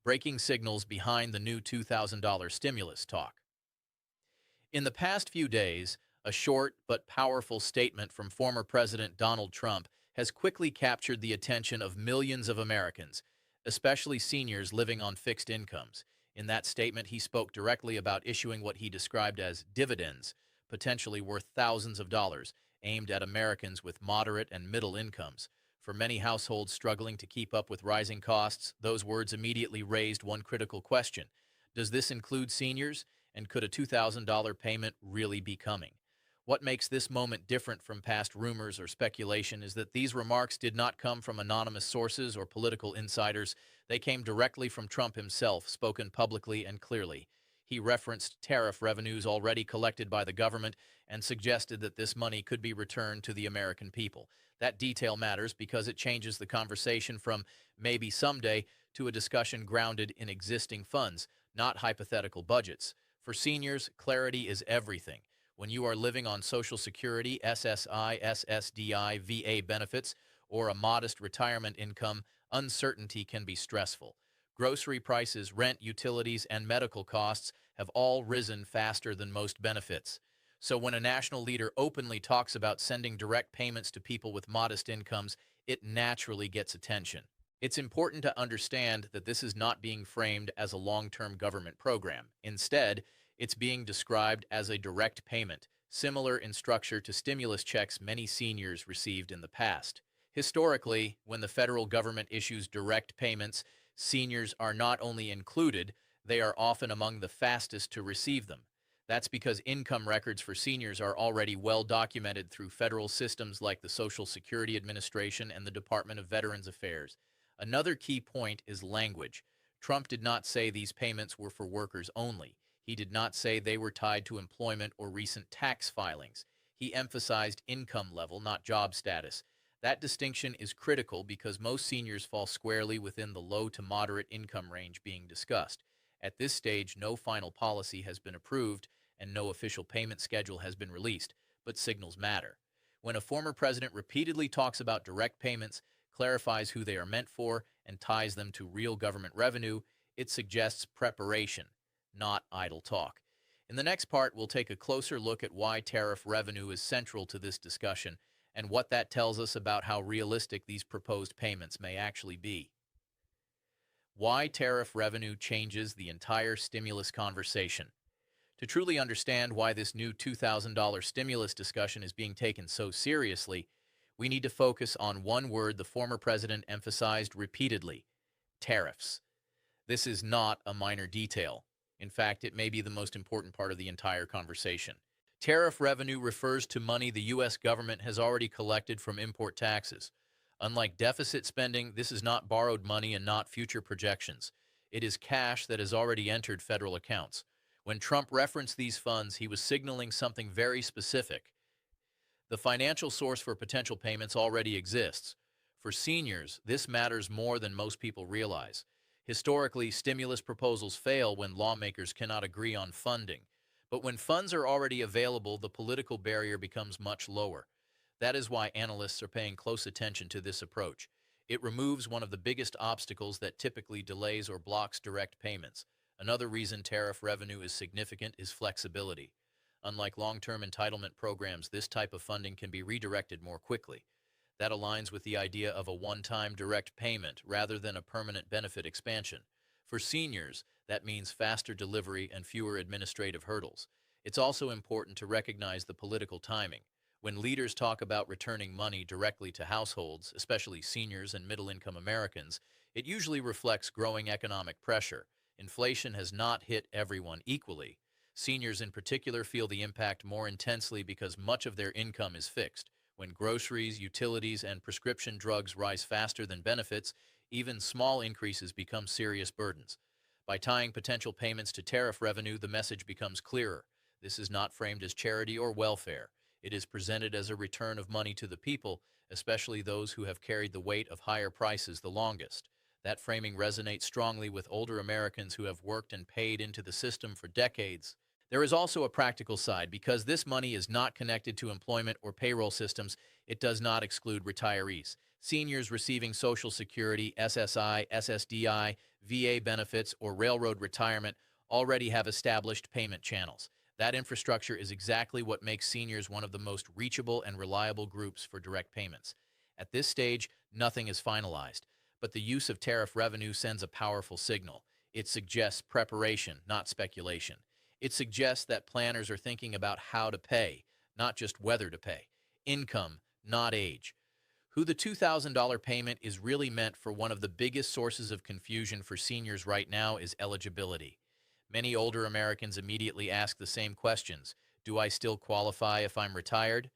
breaking signals behind the new $2,000 stimulus talk. In the past few days, a short but powerful statement from former President Donald Trump has quickly captured the attention of millions of Americans, especially seniors living on fixed incomes. In that statement, he spoke directly about issuing what he described as dividends, potentially worth thousands of dollars, aimed at Americans with moderate and middle incomes. For many households struggling to keep up with rising costs, those words immediately raised one critical question. Does this include seniors? And could a $2,000 payment really be coming? What makes this moment different from past rumors or speculation is that these remarks did not come from anonymous sources or political insiders. They came directly from Trump himself, spoken publicly and clearly. He referenced tariff revenues already collected by the government and suggested that this money could be returned to the American people. That detail matters because it changes the conversation from maybe someday to a discussion grounded in existing funds, not hypothetical budgets. For seniors, clarity is everything. When you are living on Social Security, SSI, SSDI, VA benefits, or a modest retirement income, uncertainty can be stressful. Grocery prices, rent, utilities, and medical costs have all risen faster than most benefits. So when a national leader openly talks about sending direct payments to people with modest incomes, it naturally gets attention. It's important to understand that this is not being framed as a long-term government program. Instead, it's being described as a direct payment, similar in structure to stimulus checks many seniors received in the past. Historically, when the federal government issues direct payments, seniors are not only included, they are often among the fastest to receive them. That's because income records for seniors are already well documented through federal systems like the Social Security Administration and the Department of Veterans Affairs. Another key point is language. Trump did not say these payments were for workers only. He did not say they were tied to employment or recent tax filings. He emphasized income level, not job status. That distinction is critical because most seniors fall squarely within the low to moderate income range being discussed. At this stage, no final policy has been approved and no official payment schedule has been released, but signals matter. When a former president repeatedly talks about direct payments, clarifies who they are meant for, and ties them to real government revenue, it suggests preparation, not idle talk. In the next part, we'll take a closer look at why tariff revenue is central to this discussion and what that tells us about how realistic these proposed payments may actually be. Why tariff revenue changes the entire stimulus conversation. To truly understand why this new $2,000 stimulus discussion is being taken so seriously, we need to focus on one word the former president emphasized repeatedly: tariffs. This is not a minor detail. In fact, it may be the most important part of the entire conversation. Tariff revenue refers to money the U.S. government has already collected from import taxes. Unlike deficit spending, this is not borrowed money and not future projections. It is cash that has already entered federal accounts. When Trump referenced these funds, he was signaling something very specific. The financial source for potential payments already exists. For seniors, this matters more than most people realize. Historically, stimulus proposals fail when lawmakers cannot agree on funding. But when funds are already available, the political barrier becomes much lower. That is why analysts are paying close attention to this approach. It removes one of the biggest obstacles that typically delays or blocks direct payments. Another reason tariff revenue is significant is flexibility. Unlike long-term entitlement programs, this type of funding can be redirected more quickly. That aligns with the idea of a one-time direct payment rather than a permanent benefit expansion. For seniors, that means faster delivery and fewer administrative hurdles. It's also important to recognize the political timing. When leaders talk about returning money directly to households, especially seniors and middle-income Americans, it usually reflects growing economic pressure. Inflation has not hit everyone equally. Seniors in particular feel the impact more intensely because much of their income is fixed. When groceries, utilities, and prescription drugs rise faster than benefits, even small increases become serious burdens. By tying potential payments to tariff revenue, the message becomes clearer. This is not framed as charity or welfare. It is presented as a return of money to the people, especially those who have carried the weight of higher prices the longest. That framing resonates strongly with older Americans who have worked and paid into the system for decades. There is also a practical side. Because this money is not connected to employment or payroll systems, it does not exclude retirees. Seniors receiving Social Security, SSI, SSDI, VA benefits, or railroad retirement already have established payment channels. That infrastructure is exactly what makes seniors one of the most reachable and reliable groups for direct payments. At this stage, nothing is finalized, but the use of tariff revenue sends a powerful signal. It suggests preparation, not speculation. It suggests that planners are thinking about how to pay, not just whether to pay. Income, not age. Who the $2,000 payment is really meant for. One of the biggest sources of confusion for seniors right now is eligibility. Many older Americans immediately ask the same questions. Do I still qualify if I'm retired?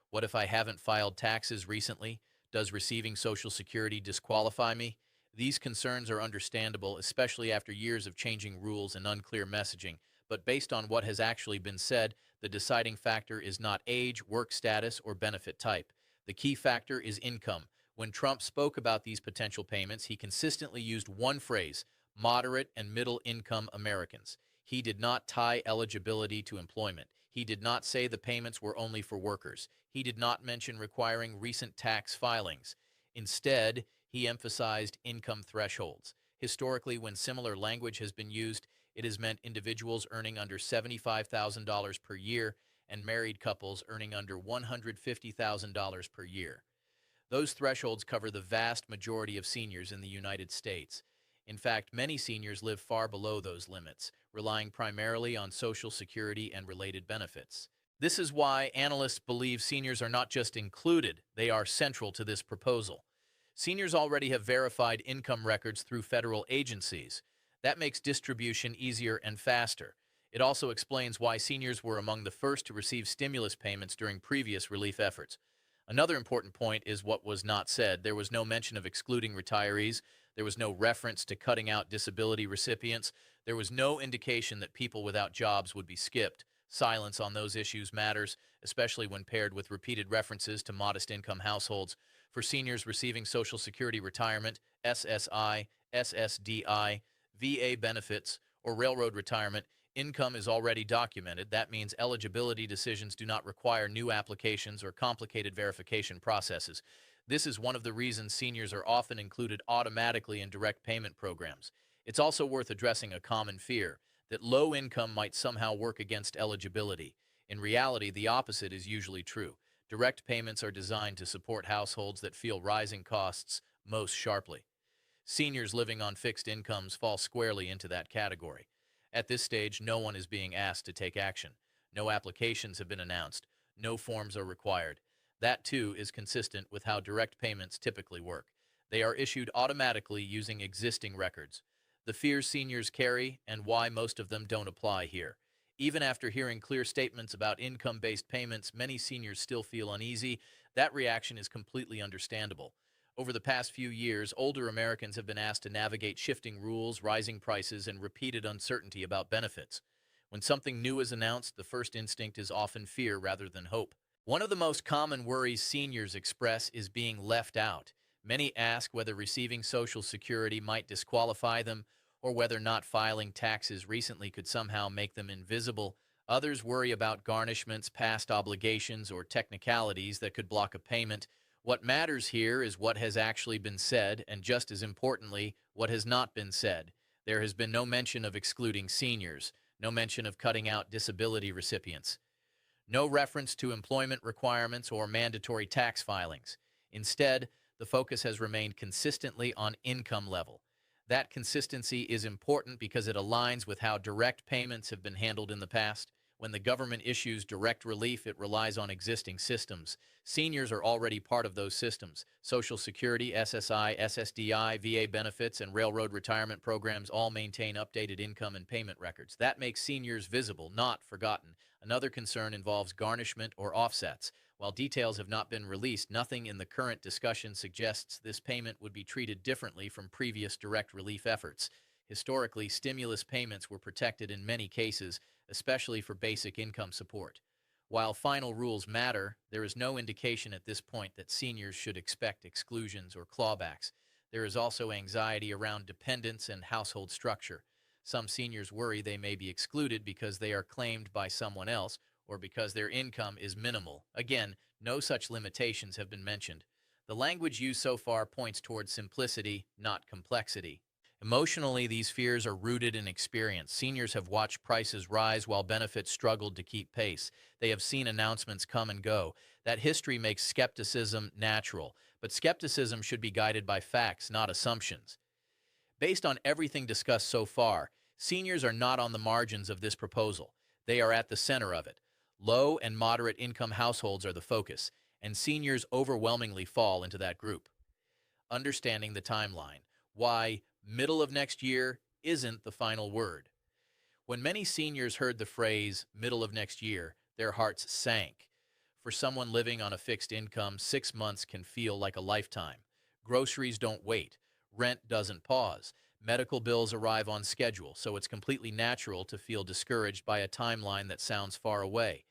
What if I haven't filed taxes recently? Does receiving Social Security disqualify me? These concerns are understandable, especially after years of changing rules and unclear messaging. But based on what has actually been said, the deciding factor is not age, work status, or benefit type. The key factor is income. When Trump spoke about these potential payments, he consistently used one phrase: moderate and middle income Americans. He did not tie eligibility to employment. He did not say the payments were only for workers. He did not mention requiring recent tax filings. Instead, he emphasized income thresholds. Historically, when similar language has been used, it has meant individuals earning under $75,000 per year and married couples earning under $150,000 per year. Those thresholds cover the vast majority of seniors in the United States. In fact, many seniors live far below those limits, relying primarily on Social Security and related benefits. This is why analysts believe seniors are not just included, they are central to this proposal. Seniors already have verified income records through federal agencies. That makes distribution easier and faster. It also explains why seniors were among the first to receive stimulus payments during previous relief efforts. Another important point is what was not said. There was no mention of excluding retirees. There was no reference to cutting out disability recipients. There was no indication that people without jobs would be skipped. Silence on those issues matters, especially when paired with repeated references to modest income households. For seniors receiving Social Security retirement, SSI, SSDI, VA benefits, or railroad retirement, income is already documented. That means eligibility decisions do not require new applications or complicated verification processes. This is one of the reasons seniors are often included automatically in direct payment programs. It's also worth addressing a common fear that low income might somehow work against eligibility. In reality, the opposite is usually true. Direct payments are designed to support households that feel rising costs most sharply. Seniors living on fixed incomes fall squarely into that category. At this stage, no one is being asked to take action. No applications have been announced. No forms are required. That, too, is consistent with how direct payments typically work. They are issued automatically using existing records. The fears seniors carry and why most of them don't apply here. Even after hearing clear statements about income-based payments, many seniors still feel uneasy. That reaction is completely understandable. Over the past few years, older Americans have been asked to navigate shifting rules, rising prices, and repeated uncertainty about benefits. When something new is announced, the first instinct is often fear rather than hope. One of the most common worries seniors express is being left out. Many ask whether receiving Social Security might disqualify them, or whether not filing taxes recently could somehow make them invisible. Others worry about garnishments, past obligations, or technicalities that could block a payment. What matters here is what has actually been said, and just as importantly, what has not been said. There has been no mention of excluding seniors, no mention of cutting out disability recipients, no reference to employment requirements or mandatory tax filings. Instead, the focus has remained consistently on income level. That consistency is important because it aligns with how direct payments have been handled in the past. When the government issues direct relief, it relies on existing systems. Seniors are already part of those systems. Social Security, SSI, SSDI, VA benefits, and railroad retirement programs all maintain updated income and payment records. That makes seniors visible, not forgotten. Another concern involves garnishment or offsets. While details have not been released, nothing in the current discussion suggests this payment would be treated differently from previous direct relief efforts. Historically, stimulus payments were protected in many cases, especially for basic income support. While final rules matter, there is no indication at this point that seniors should expect exclusions or clawbacks. There is also anxiety around dependence and household structure. Some seniors worry they may be excluded because they are claimed by someone else or because their income is minimal. Again, no such limitations have been mentioned. The language used so far points towards simplicity, not complexity. Emotionally, these fears are rooted in experience. Seniors have watched prices rise while benefits struggled to keep pace. They have seen announcements come and go. That history makes skepticism natural, but skepticism should be guided by facts, not assumptions. Based on everything discussed so far, seniors are not on the margins of this proposal. They are at the center of it. Low and moderate income households are the focus, and seniors overwhelmingly fall into that group. Understanding the timeline. Why middle of next year isn't the final word. When many seniors heard the phrase middle of next year, their hearts sank. For someone living on a fixed income, 6 months can feel like a lifetime. Groceries don't wait. Rent doesn't pause. Medical bills arrive on schedule, so it's completely natural to feel discouraged by a timeline that sounds far away.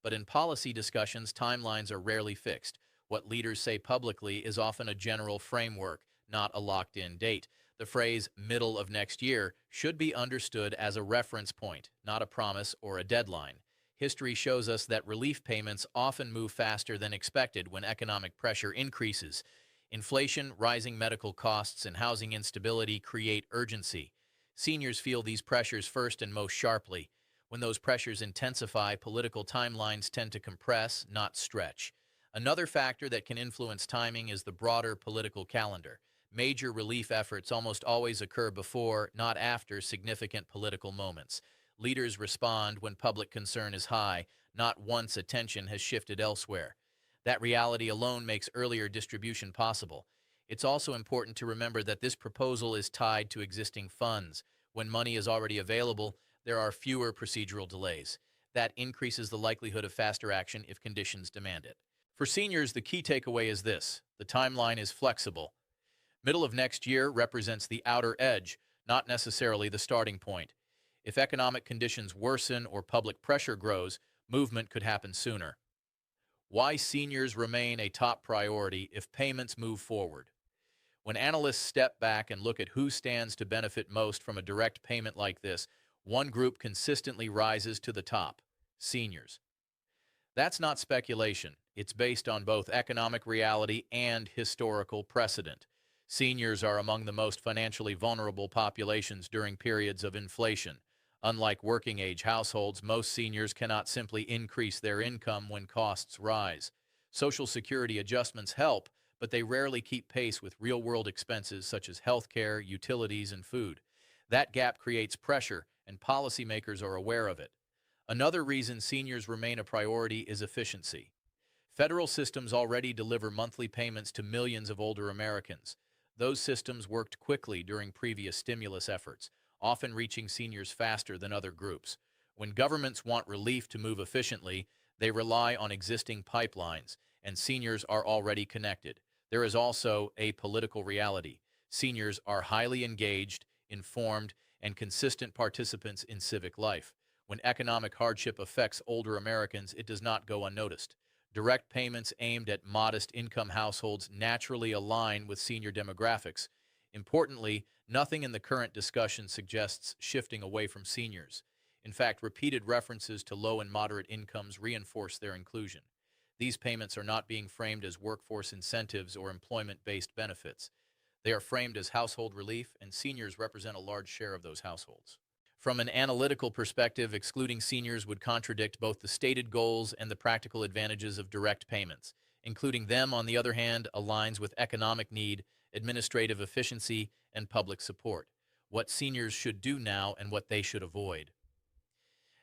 But in policy discussions, timelines are rarely fixed. What leaders say publicly is often a general framework, not a locked-in date. The phrase middle of next year should be understood as a reference point, not a promise or a deadline. History shows us that relief payments often move faster than expected when economic pressure increases. Inflation, rising medical costs, and housing instability create urgency. Seniors feel these pressures first and most sharply. When those pressures intensify, political timelines tend to compress, not stretch. Another factor that can influence timing is the broader political calendar. Major relief efforts almost always occur before, not after, significant political moments. Leaders respond when public concern is high, not once attention has shifted elsewhere. That reality alone makes earlier distribution possible. It's also important to remember that this proposal is tied to existing funds. When money is already available, there are fewer procedural delays. That increases the likelihood of faster action if conditions demand it. For seniors, the key takeaway is this: the timeline is flexible. Middle of next year represents the outer edge, not necessarily the starting point. If economic conditions worsen or public pressure grows, movement could happen sooner. Why seniors remain a top priority if payments move forward. When analysts step back and look at who stands to benefit most from a direct payment like this, one group consistently rises to the top: seniors. That's not speculation. It's based on both economic reality and historical precedent. Seniors are among the most financially vulnerable populations during periods of inflation. Unlike working-age households, most seniors cannot simply increase their income when costs rise. Social Security adjustments help, but they rarely keep pace with real-world expenses such as healthcare, utilities, and food. That gap creates pressure, and policymakers are aware of it. Another reason seniors remain a priority is efficiency. Federal systems already deliver monthly payments to millions of older Americans. Those systems worked quickly during previous stimulus efforts, often reaching seniors faster than other groups. When governments want relief to move efficiently, they rely on existing pipelines, and seniors are already connected. There is also a political reality. Seniors are highly engaged, informed, and consistent participants in civic life. When economic hardship affects older Americans, it does not go unnoticed. Direct payments aimed at modest income households naturally align with senior demographics. Importantly, nothing in the current discussion suggests shifting away from seniors. In fact, repeated references to low and moderate incomes reinforce their inclusion. These payments are not being framed as workforce incentives or employment-based benefits. They are framed as household relief, and seniors represent a large share of those households. From an analytical perspective, excluding seniors would contradict both the stated goals and the practical advantages of direct payments. Including them, on the other hand, aligns with economic need, administrative efficiency, and public support. What seniors should do now and what they should avoid.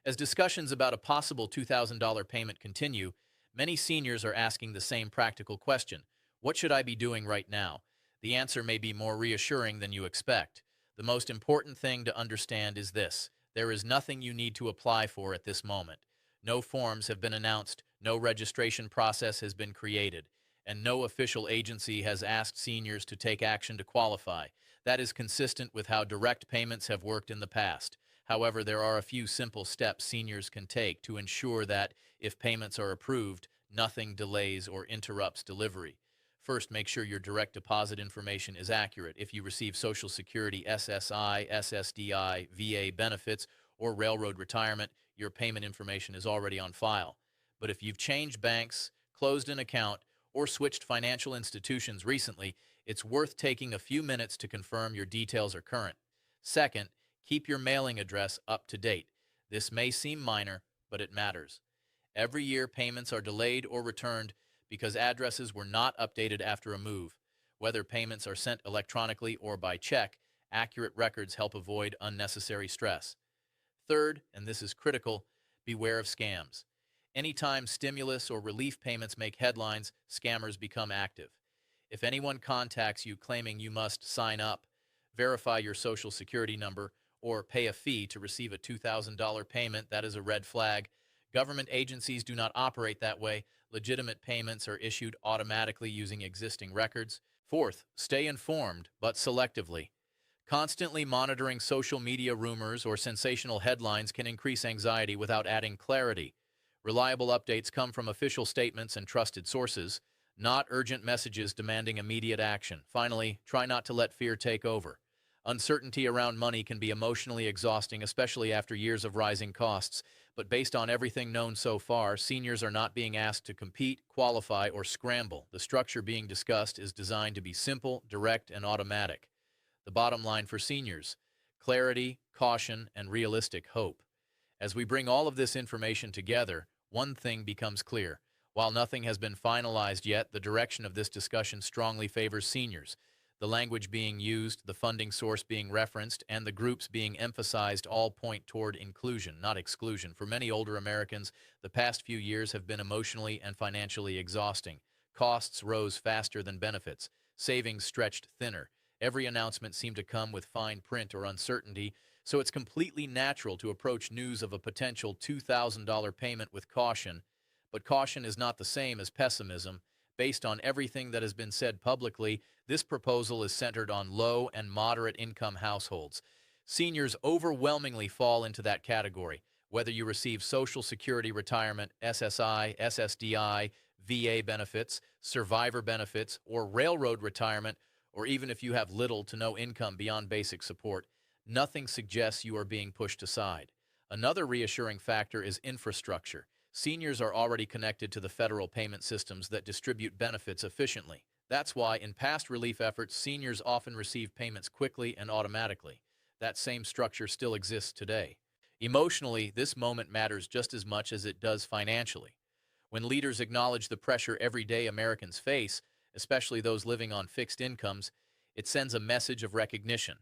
As discussions about a possible $2,000 payment continue, many seniors are asking the same practical question: what should I be doing right now? The answer may be more reassuring than you expect. The most important thing to understand is this: there is nothing you need to apply for at this moment. No forms have been announced, no registration process has been created, and no official agency has asked seniors to take action to qualify. That is consistent with how direct payments have worked in the past. However, there are a few simple steps seniors can take to ensure that, if payments are approved, nothing delays or interrupts delivery. First, make sure your direct deposit information is accurate. If you receive Social Security, SSI, SSDI, VA benefits, or railroad retirement, your payment information is already on file. But if you've changed banks, closed an account, or switched financial institutions recently, It's worth taking a few minutes to confirm your details are current. Second, keep your mailing address up to date. This may seem minor, but it matters. Every year, payments are delayed or returned because addresses were not updated after a move. Whether payments are sent electronically or by check, accurate records help avoid unnecessary stress. Third, and this is critical, beware of scams. Anytime stimulus or relief payments make headlines, scammers become active. If anyone contacts you claiming you must sign up, verify your social security number, or pay a fee to receive a $2,000 payment, that is a red flag. Government agencies do not operate that way. Legitimate payments are issued automatically using existing records. Fourth, stay informed, but selectively. Constantly monitoring social media rumors or sensational headlines can increase anxiety without adding clarity. Reliable updates come from official statements and trusted sources, not urgent messages demanding immediate action. Finally, try not to let fear take over. Uncertainty around money can be emotionally exhausting, especially after years of rising costs. But based on everything known so far, seniors are not being asked to compete, qualify, or scramble. The structure being discussed is designed to be simple, direct, and automatic. The bottom line for seniors: clarity, caution, and realistic hope. As we bring all of this information together, one thing becomes clear. While nothing has been finalized yet, the direction of this discussion strongly favors seniors. The language being used, the funding source being referenced, and the groups being emphasized all point toward inclusion, not exclusion. For many older Americans, the past few years have been emotionally and financially exhausting. Costs rose faster than benefits. Savings stretched thinner. Every announcement seemed to come with fine print or uncertainty, so it's completely natural to approach news of a potential $2,000 payment with caution. But caution is not the same as pessimism. Based on everything that has been said publicly, this proposal is centered on low and moderate income households. Seniors overwhelmingly fall into that category. Whether you receive Social Security retirement, SSI, SSDI, VA benefits, survivor benefits, or railroad retirement, or even if you have little to no income beyond basic support, nothing suggests you are being pushed aside. Another reassuring factor is infrastructure. Seniors are already connected to the federal payment systems that distribute benefits efficiently. That's why, in past relief efforts, seniors often receive payments quickly and automatically. That same structure still exists today. Emotionally, this moment matters just as much as it does financially. When leaders acknowledge the pressure everyday Americans face, especially those living on fixed incomes, it sends a message of recognition.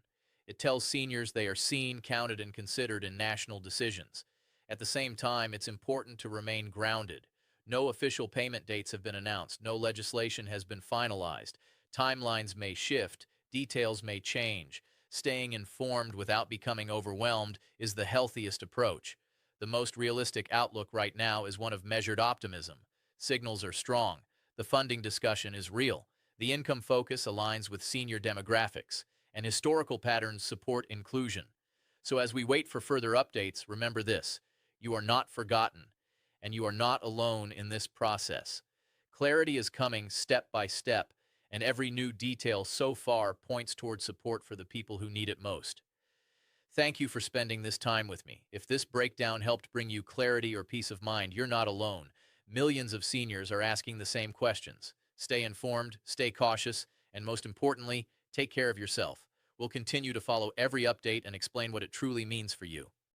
It tells seniors they are seen, counted, and considered in national decisions. At the same time, it's important to remain grounded. No official payment dates have been announced. No legislation has been finalized. Timelines may shift. Details may change. Staying informed without becoming overwhelmed is the healthiest approach. The most realistic outlook right now is one of measured optimism. Signals are strong. The funding discussion is real. The income focus aligns with senior demographics, and historical patterns support inclusion. So as we wait for further updates, remember this: you are not forgotten, and you are not alone in this process. Clarity is coming step by step, and every new detail so far points toward support for the people who need it most. Thank you for spending this time with me. If this breakdown helped bring you clarity or peace of mind, you're not alone. Millions of seniors are asking the same questions. Stay informed, stay cautious, and most importantly, take care of yourself. We'll continue to follow every update and explain what it truly means for you.